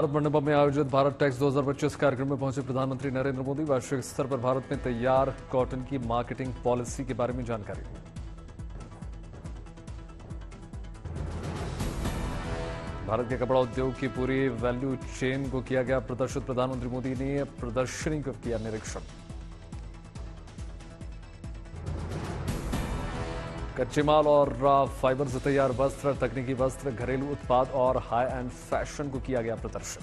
भारत मंडपम में आयोजित भारत टेक्स 2025 कार्यक्रम में पहुंचे प्रधानमंत्री नरेंद्र मोदी। वैश्विक स्तर पर भारत में तैयार कॉटन की मार्केटिंग पॉलिसी के बारे में जानकारी दी। भारत के कपड़ा उद्योग की पूरी वैल्यू चेन को किया गया प्रदर्शित। प्रधानमंत्री मोदी ने प्रदर्शनी को किया निरीक्षण। कच्चे माल और फाइबर से तैयार वस्त्र, तकनीकी वस्त्र, घरेलू उत्पाद और हाई एंड फैशन को किया गया प्रदर्शित।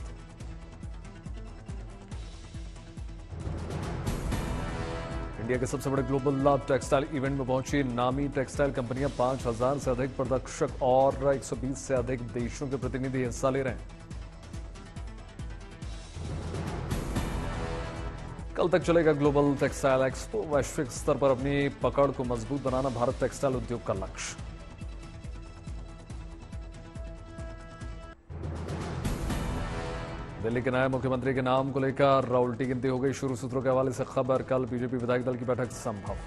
इंडिया के सबसे बड़े ग्लोबल टेक्सटाइल इवेंट में पहुंची नामी टेक्सटाइल कंपनियां। 5000 से अधिक प्रदर्शक और 120 से अधिक देशों के प्रतिनिधि हिस्सा ले रहे हैं। कल तक चलेगा ग्लोबल टेक्सटाइल एक्सपो। वैश्विक स्तर पर अपनी पकड़ को मजबूत बनाना भारत टेक्सटाइल उद्योग का लक्ष्य। दिल्ली के नए मुख्यमंत्री के नाम को लेकर उल्टी गिनती हो गई शुरू। सूत्रों के हवाले से खबर, कल बीजेपी विधायक दल की बैठक संभव।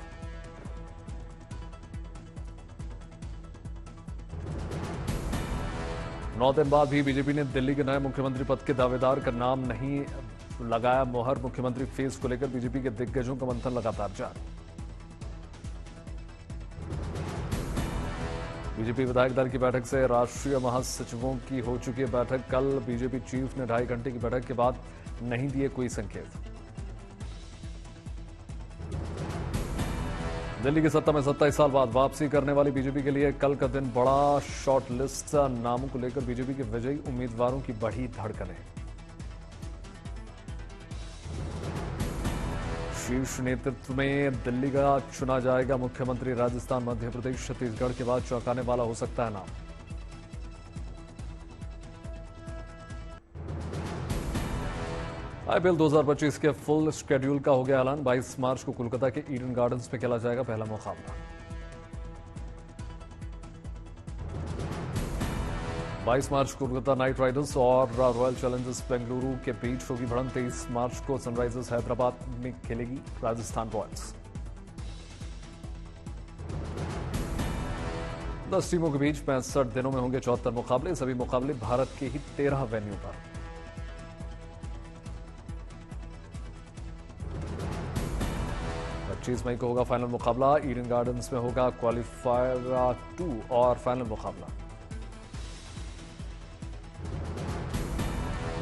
नौ दिन बाद भी बीजेपी ने दिल्ली के नए मुख्यमंत्री पद के दावेदार का नाम नहीं लगाया मोहर। मुख्यमंत्री फेस को लेकर बीजेपी के दिग्गजों का मंथन लगातार जारी। बीजेपी विधायक दल की बैठक से राष्ट्रीय महासचिवों की हो चुकी है बैठक। कल बीजेपी चीफ ने 2.5 घंटे की बैठक के बाद नहीं दिए कोई संकेत। दिल्ली की सत्ता में 27 साल बाद वापसी करने वाली बीजेपी के लिए कल का दिन बड़ा। शॉर्ट लिस्ट नामों को लेकर बीजेपी के विजयी उम्मीदवारों की बढ़ी धड़कनें। शीर्ष नेतृत्व में दिल्ली का चुना जाएगा मुख्यमंत्री। राजस्थान, मध्य प्रदेश, छत्तीसगढ़ के बाद चौंकाने वाला हो सकता है नाम। आईपीएल 2025 के फुल शेड्यूल का हो गया ऐलान। 22 मार्च को कोलकाता के ईडन गार्डन्स में खेला जाएगा पहला मुकाबला। 22 मार्च को कोलकाता नाइट राइडर्स और रॉयल चैलेंजर्स बेंगलुरु के बीच होगी भिड़ंत। 23 मार्च को सनराइजर्स हैदराबाद में खेलेगी राजस्थान रॉयल्स। 10 टीमों के बीच 65 दिनों में होंगे 74 मुकाबले। सभी मुकाबले भारत के ही 13 वेन्यू पर। मई को होगा फाइनल मुकाबला। ईडन गार्डन्स में होगा क्वालिफायर 2 और फाइनल मुकाबला।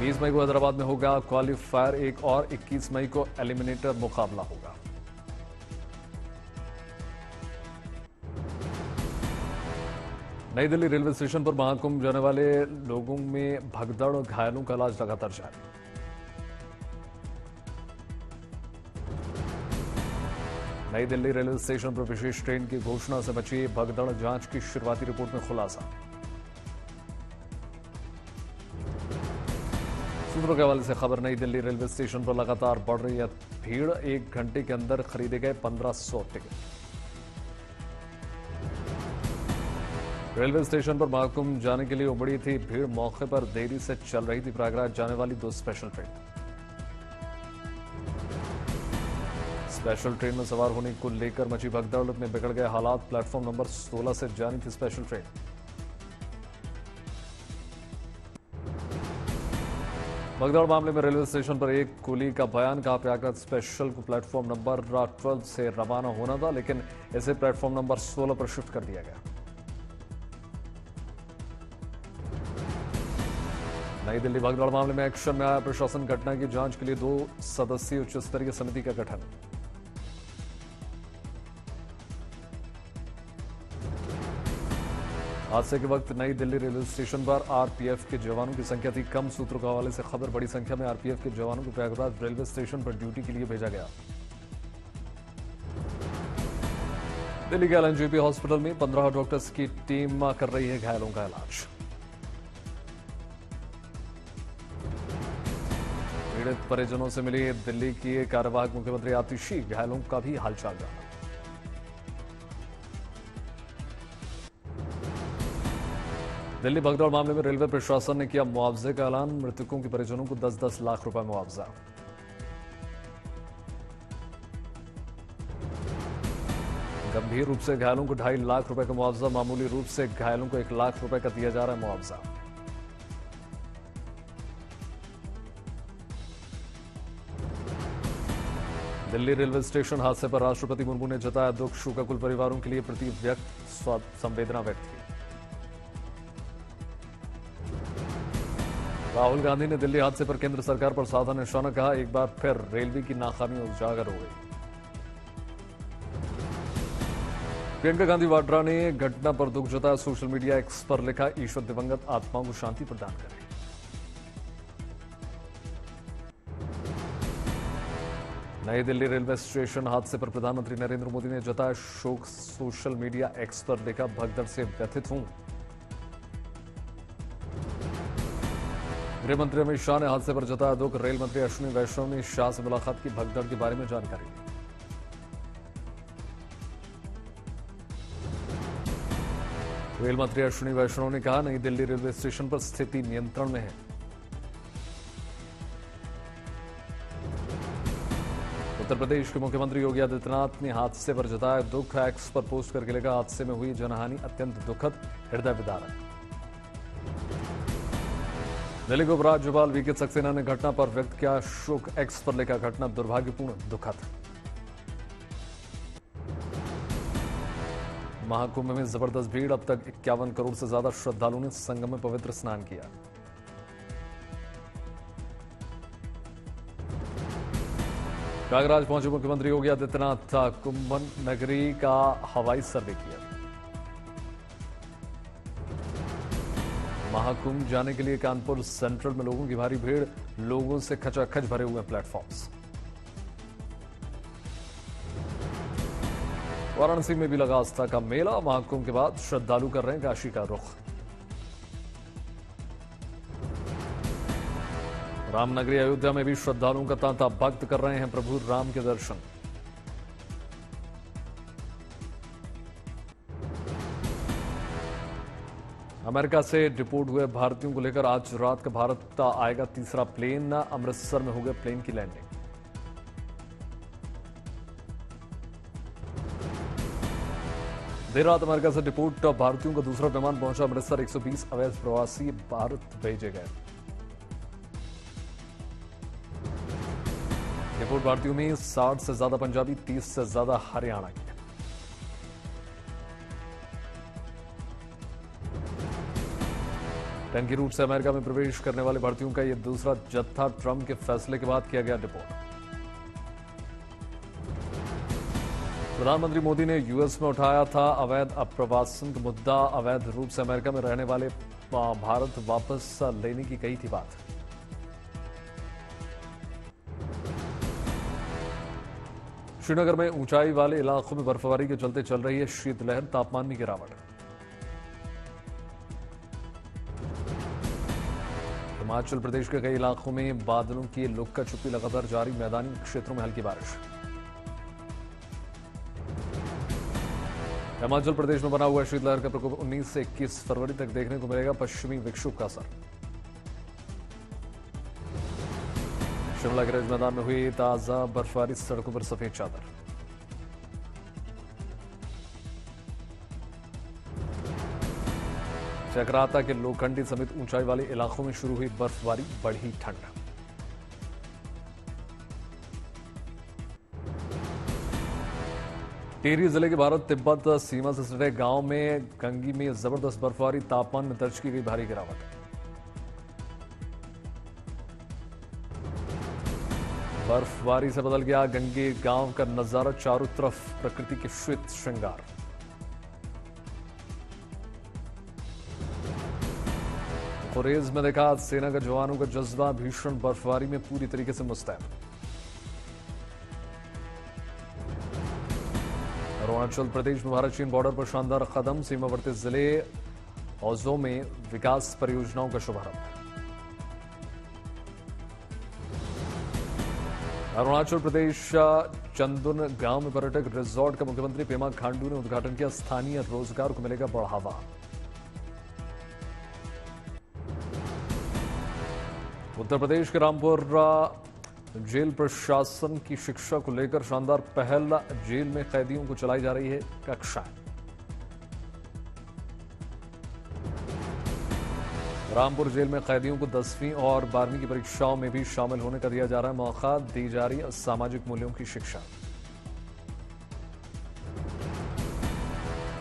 20 मई को हैदराबाद में होगा क्वालिफायर 1 और 21 मई को एलिमिनेटर मुकाबला होगा। नई दिल्ली रेलवे स्टेशन पर महाकुंभ जाने वाले लोगों में भगदड़ और घायलों का इलाज लगातार जारी। नई दिल्ली रेलवे स्टेशन पर विशेष ट्रेन की घोषणा से बची भगदड़। जांच की शुरुआती रिपोर्ट में खुलासा। सूत्रों के हवाले से खबर, नई दिल्ली रेलवे स्टेशन पर लगातार बढ़ रही है भीड़। 1 घंटे के अंदर खरीदे गए 1500 टिकट। रेलवे स्टेशन पर महाकुंभ जाने के लिए उमड़ी थी भीड़। मौके पर देरी से चल रही थी प्रयागराज जाने वाली 2 स्पेशल ट्रेन। स्पेशल ट्रेन में सवार होने को लेकर मची भगदड़ में बिगड़ गए हालात। प्लेटफॉर्म नंबर 16 से जानी थी स्पेशल ट्रेन। भगदड़ मामले में रेलवे स्टेशन पर एक कुली का बयान। कहा प्रयागराज स्पेशल को प्लेटफॉर्म नंबर 12 से रवाना होना था, लेकिन इसे प्लेटफॉर्म नंबर 16 पर शिफ्ट कर दिया गया। नई दिल्ली भगदड़ मामले में एक्शन में आया प्रशासन। घटना की जांच के लिए 2 सदस्यीय उच्च स्तरीय समिति का गठन। हादसे के वक्त नई दिल्ली रेलवे स्टेशन पर आरपीएफ के जवानों की संख्या थी कम। सूत्रों के हवाले से खबर, बड़ी संख्या में आरपीएफ के जवानों को प्रयागराज रेलवे स्टेशन पर ड्यूटी के लिए भेजा गया। दिल्ली के एलएनजेपी हॉस्पिटल में 15 डॉक्टर्स की टीम कर रही है घायलों का इलाज। पीड़ित परिजनों से मिली दिल्ली की कार्यवाहक मुख्यमंत्री आतिशी। घायलों का भी हालचाल जाना। दिल्ली भगदड़ मामले में रेलवे प्रशासन ने किया मुआवजे का ऐलान। मृतकों के परिजनों को 10-10 लाख रुपए मुआवजा। गंभीर रूप से घायलों को 2.5 लाख रुपए का मुआवजा। मामूली रूप से घायलों को 1 लाख रुपए का दिया जा रहा है मुआवजा। दिल्ली रेलवे स्टेशन हादसे पर राष्ट्रपति मुर्मू ने जताया दुख, शोकाकुल परिवारों के लिए प्रति व्यक्त संवेदना व्यक्त की। राहुल गांधी ने दिल्ली हादसे पर केंद्र सरकार पर साधा निशाना, कहा एक बार फिर रेलवे की नाकामी उजागर हो गई। प्रियंका गांधी वाड्रा ने घटना पर दुख जताया, सोशल मीडिया एक्स पर लिखा, ईश्वर दिवंगत आत्माओं को शांति प्रदान करे। नई दिल्ली रेलवे स्टेशन हादसे पर प्रधानमंत्री नरेंद्र मोदी ने जताया शोक, सोशल मीडिया एक्स पर लिखा, भगदड़ से व्यथित हूं। गृह मंत्री अमित शाह ने हादसे पर जताया दुख, रेल मंत्री अश्विनी वैष्णव ने शाह से मुलाकात की, भगदड़ के बारे में जानकारी दी। रेल मंत्री अश्विनी वैष्णव ने कहा नई दिल्ली रेलवे स्टेशन पर स्थिति नियंत्रण में है। उत्तर प्रदेश के मुख्यमंत्री योगी आदित्यनाथ ने हादसे पर जताया दुख, एक्स पर पोस्ट करके लिखा, हादसे में हुई जनहानि अत्यंत दुखद, हृदय विदारक। दिल्ली के उपराज्यपाल वीके सक्सेना ने घटना पर व्यक्त किया शोक, एक्स पर लिखा, घटना दुर्भाग्यपूर्ण, दुखद। महाकुंभ में जबरदस्त भीड़, अब तक 51 करोड़ से ज्यादा श्रद्धालुओं ने संगम में पवित्र स्नान किया। प्रयागराज पहुंचे मुख्यमंत्री योगी आदित्यनाथ, कुंभ नगरी का हवाई सर्वे किया। महाकुंभ जाने के लिए कानपुर सेंट्रल में लोगों की भारी भीड़, लोगों से खचाखच भरे हुए प्लेटफॉर्म्स। वाराणसी में भी लगा आस्था का मेला, महाकुंभ के बाद श्रद्धालु कर रहे हैं काशी का रुख। रामनगरी अयोध्या में भी श्रद्धालुओं का तांता, भक्त कर रहे हैं प्रभु राम के दर्शन। अमेरिका से डिपोर्ट हुए भारतीयों को लेकर आज रात का भारत आएगा तीसरा प्लेन, अमृतसर में हो गए प्लेन की लैंडिंग। देर रात अमेरिका से डिपोर्ट भारतीयों का दूसरा विमान पहुंचा अमृतसर, 120 अवैध प्रवासी भारत भेजे गए। डिपोर्ट भारतीयों में 60 से ज्यादा पंजाबी, 30 से ज्यादा हरियाणा के। टंकी रूट से अमेरिका में प्रवेश करने वाले भारतीयों का यह दूसरा जत्था ट्रंप के फैसले के बाद किया गया डिपोर्ट। प्रधानमंत्री मोदी ने यूएस में उठाया था अवैध अप्रवासन का मुद्दा, अवैध रूप से अमेरिका में रहने वाले भारत वापस लेने की कही थी बात। श्रीनगर में ऊंचाई वाले इलाकों में बर्फबारी के चलते चल रही है शीतलहर, तापमान में गिरावट। हिमाचल प्रदेश के कई इलाकों में बादलों की लुक्का छुपी लगातार जारी, मैदानी क्षेत्रों में हल्की बारिश। हिमाचल प्रदेश में बना हुआ शीतलहर का प्रकोप 19 से 21 फरवरी तक देखने को मिलेगा, पश्चिमी विक्षोभ का असर। शिमला के रिज मैदान में हुई ताजा बर्फबारी, सड़कों पर सफेद चादर। चक्राता के लोखंडी समेत ऊंचाई वाले इलाकों में शुरू हुई बर्फबारी, बढ़ी ठंड। टिहरी जिले के भारत तिब्बत सीमा से सटे गांव में गंगी में जबरदस्त बर्फबारी, तापमान में दर्ज की गई भारी गिरावट। बर्फबारी से बदल गया गंगे गांव का नजारा, चारों तरफ प्रकृति के श्वेत श्रृंगार। गुरेज में देखा सेना के जवानों का जज्बा, भीषण बर्फबारी में पूरी तरीके से मुस्तैद। अरुणाचल प्रदेश में भारत चीन बॉर्डर पर शानदार कदम, सीमावर्ती जिले औजो में विकास परियोजनाओं का शुभारंभ। अरुणाचल प्रदेश चंदुन गांव में पर्यटक रिजॉर्ट का मुख्यमंत्री पेमा खांडू ने उद्घाटन किया, स्थानीय रोजगार को मिलेगा बढ़ावा। उत्तर प्रदेश के रामपुर जेल प्रशासन की शिक्षा को लेकर शानदार पहल, जेल में कैदियों को चलाई जा रही है कक्षाएं। रामपुर जेल में कैदियों को 10वीं और 12वीं की परीक्षाओं में भी शामिल होने का दिया जा रहा है मौका, दी जा रही है सामाजिक मूल्यों की शिक्षा।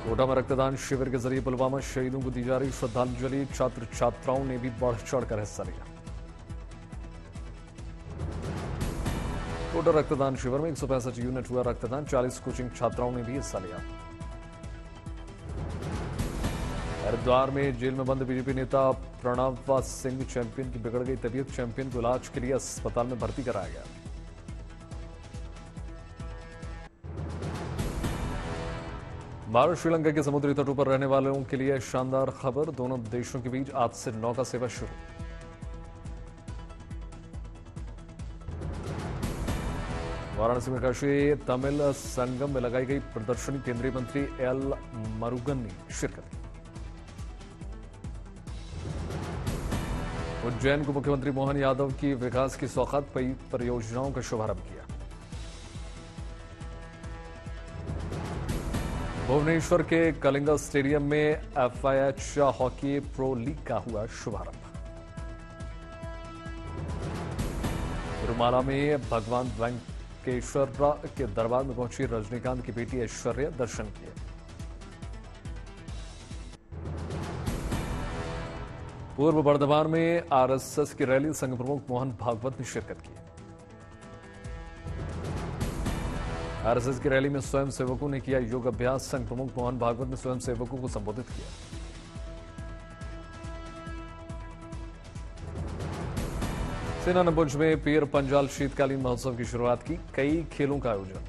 कोटा में रक्तदान शिविर के जरिए पुलवामा शहीदों को दी जा रही श्रद्धांजलि, छात्र छात्राओं ने भी बढ़ चढ़कर हिस्सा लिया। कोटा रक्तदान शिविर में 165 यूनिट हुआ रक्तदान, 40 कोचिंग छात्राओं ने भी हिस्सा लिया। हरिद्वार में जेल में बंद बीजेपी नेता प्रणव सिंह चैंपियन की बिगड़ गई तबीयत, चैंपियन को इलाज के लिए अस्पताल में भर्ती कराया गया। भारत श्रीलंका के समुद्री तटों पर रहने वालों के लिए शानदार खबर, दोनों देशों के बीच आज से नौका सेवा शुरू। वाराणसी में काशी तमिल संगम में लगाई गई प्रदर्शनी, केंद्रीय मंत्री एल मुरुगन ने शिरकत की। उज्जैन को मुख्यमंत्री मोहन यादव की विकास की सौगात, परियोजनाओं का शुभारंभ किया। भुवनेश्वर के कलिंगा स्टेडियम में FIH हॉकी प्रो लीग का हुआ शुभारंभ। तिरुमाला में भगवान वेंकटेश्वर के दरबार में पहुंची रजनीकांत की बेटी ऐश्वर्या, दर्शन किए। पूर्व बर्धमान में RSS की रैली, संघ प्रमुख मोहन भागवत ने शिरकत की। RSS की रैली में स्वयं सेवकों ने किया योग अभ्यास, संघ प्रमुख मोहन भागवत ने स्वयं सेवकों को संबोधित किया। सेना ने भुज में पीर पंजाल शीतकालीन महोत्सव की शुरुआत की, कई खेलों का आयोजन।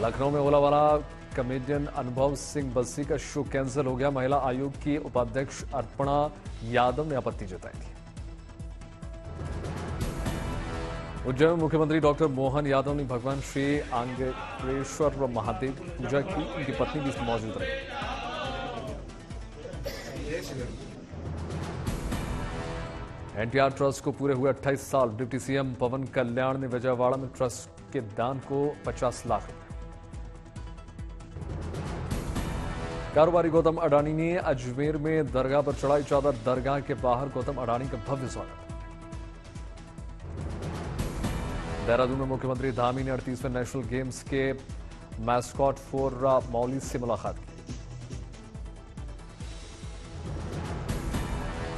लखनऊ में होला वाला कॉमेडियन अनुभव सिंह बस्सी का शो कैंसिल हो गया, महिला आयोग की उपाध्यक्ष अर्पणा यादव ने आपत्ति जताई थी। उज्जैन में मुख्यमंत्री डॉक्टर मोहन यादव ने भगवान श्री आंगेश्वर महादेव की पूजा की, उनकी पत्नी भी मौजूद रही। NTR ट्रस्ट को पूरे हुए 28 साल, डिप्टी सीएम पवन कल्याण ने विजयवाड़ा में ट्रस्ट के दान को 50 लाख रुपए। कारोबारी गौतम अडानी ने अजमेर में दरगाह पर चढ़ाई चादर, दरगाह के बाहर गौतम अडानी का भव्य स्वागत। देहरादून में मुख्यमंत्री धामी ने 38वें नेशनल गेम्स के मैस्कॉट फॉर मौली से मुलाकात की।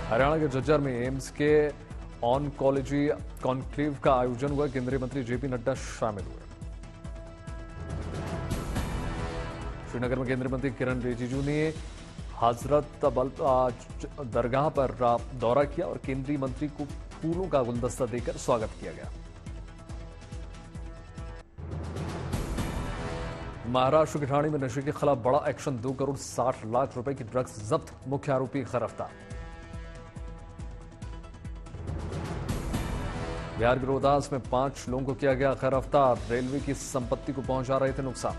हरियाणा के झज्जर में एम्स के ऑनकोलॉजी कॉन्क्लेव का आयोजन हुआ, केंद्रीय मंत्री जेपी नड्डा शामिल हुए। श्रीनगर में केंद्रीय मंत्री किरण रिजिजू ने हजरत बल दरगाह पर दौरा किया और केंद्रीय मंत्री को फूलों का गुलदस्ता देकर स्वागत किया गया। महाराष्ट्र के ठाणे में नशे के खिलाफ बड़ा एक्शन, 2 करोड़ 60 लाख रुपए की ड्रग्स जब्त, मुख्य आरोपी गिरफ्तार। बिहार के रोहतास में 5 लोगों को किया गया गिरफ्तार, रेलवे की संपत्ति को पहुंचा रहे थे नुकसान।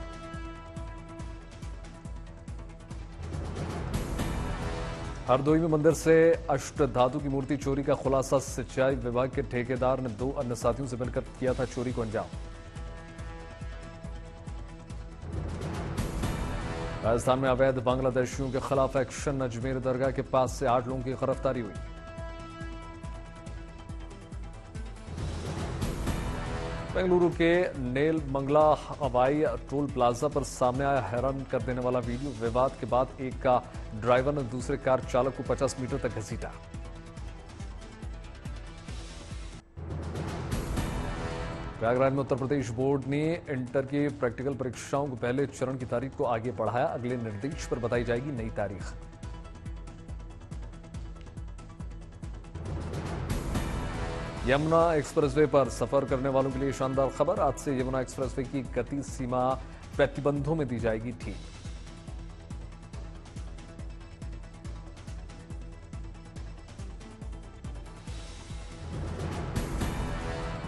हरदोई में मंदिर से अष्टधातु की मूर्ति चोरी का खुलासा, सिंचाई विभाग के ठेकेदार ने 2 अन्य साथियों से मिलकर किया था चोरी को अंजाम। राजस्थान में अवैध बांग्लादेशियों के खिलाफ एक्शन, अजमेर दरगाह के पास से 8 लोगों की गिरफ्तारी हुई। बेंगलुरु के नेल मंगला हवाई टोल प्लाजा पर सामने आया हैरान कर देने वाला वीडियो, विवाद के बाद एक का ड्राइवर ने दूसरे कार चालक को 50 मीटर तक घसीटा। प्रयागराज में उत्तर प्रदेश बोर्ड ने इंटर की प्रैक्टिकल परीक्षाओं को पहले चरण की तारीख को आगे बढ़ाया, अगले निर्देश पर बताई जाएगी नई तारीख। यमुना एक्सप्रेसवे पर सफर करने वालों के लिए शानदार खबर, आज से यमुना एक्सप्रेसवे की गति सीमा प्रतिबंधों में दी जाएगी ठीक।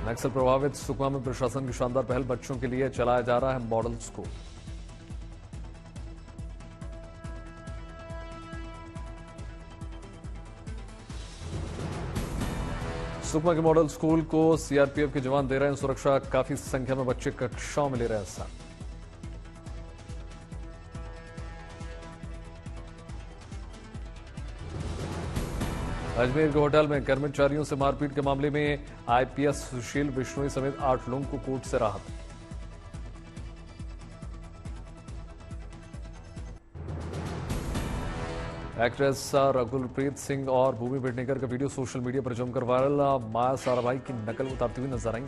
नक्सल प्रभावित सुकमा में प्रशासन की शानदार पहल, बच्चों के लिए चलाया जा रहा है मॉडल स्कूल। सुकमा के मॉडल स्कूल को सीआरपीएफ के जवान दे रहे हैं सुरक्षा, काफी संख्या में बच्चे कक्षाओं में ले रहे हैं हिस्सा। अजमेर के होटल में कर्मचारियों से मारपीट के मामले में आईपीएस सुशील बिश्नोई समेत 8 लोगों को कोर्ट से राहत। एक्ट्रेस रघुलप्रीत सिंह और भूमि पेडनेकर का वीडियो सोशल मीडिया पर जमकर वायरल। माया साराभाई की नकल उतारती हुई नजर आई।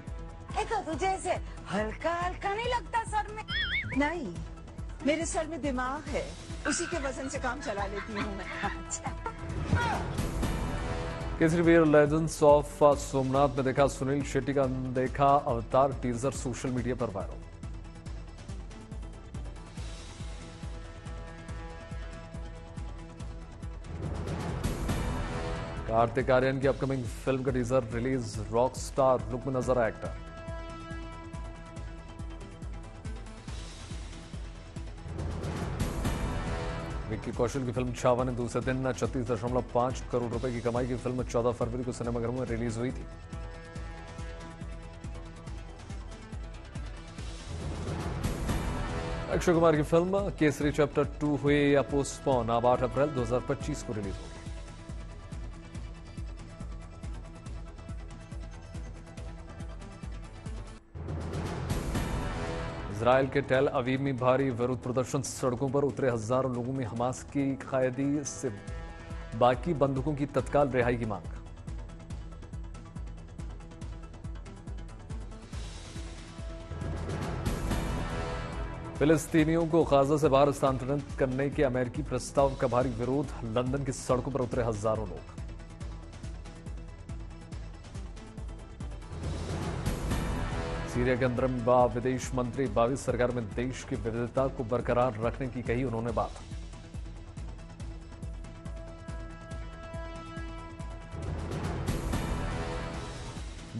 तुझे ऐसे हल्का हल्का नहीं लगता सर में? नहीं, मेरे सर में दिमाग है, उसी के वजन से काम चला लेती हूँ मैं। अच्छा। केसरीवीर लेजेंड्स ऑफ सोमनाथ में देखा सुनील शेट्टी का अनदेखा अवतार टीजर सोशल मीडिया पर वायरल। कार्तिक आर्यन की अपकमिंग फिल्म का teaser release. Rock star look में नजर आया एक्टर। विक्की कौशल की फिल्म छावा ने दूसरे दिन 36.5 करोड़ रुपए की कमाई की। फिल्म 14 फरवरी को सिनेमाघरों में रिलीज हुई थी। अक्षय कुमार की फिल्म केसरी चैप्टर 2 हुई या पोस्टपोन, अब 8 अप्रैल 2025 को रिलीज होगी। इजराइल के टेल अवीव में भारी विरोध प्रदर्शन। सड़कों पर उतरे हजारों लोगों में हमास की कैदी से बाकी बंधुकों की तत्काल रिहाई की मांग। फिलिस्तीनियों को गाजा से बाहर स्थानांतरित करने के अमेरिकी प्रस्ताव का भारी विरोध। लंदन की सड़कों पर उतरे हजारों लोग। सीरिया के अंदर विदेश मंत्री 22 सरकार में देश की विविधता को बरकरार रखने की कही उन्होंने बात।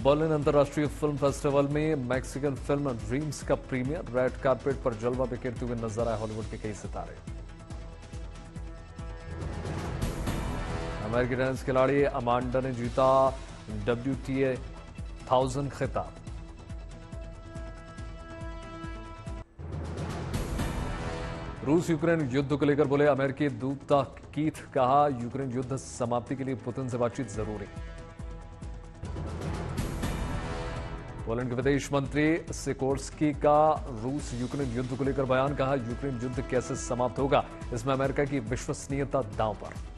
बर्लिन अंतर्राष्ट्रीय फिल्म फेस्टिवल में मैक्सिकन फिल्म ड्रीम्स का प्रीमियर। रेड कार्पेट पर जलवा बिखेरते हुए नजर आए हॉलीवुड के कई सितारे। अमेरिकी टेनिस खिलाड़ी अमांडा ने जीता WTA 1000 खिताब। रूस यूक्रेन युद्ध को लेकर बोले अमेरिकी दूत कीथ। कहा यूक्रेन युद्ध समाप्ति के लिए पुतिन से बातचीत जरूरी। पोलैंड के विदेश मंत्री सिकोर्स्की का रूस यूक्रेन युद्ध को लेकर बयान। कहा यूक्रेन युद्ध कैसे समाप्त होगा, इसमें अमेरिका की विश्वसनीयता दांव पर।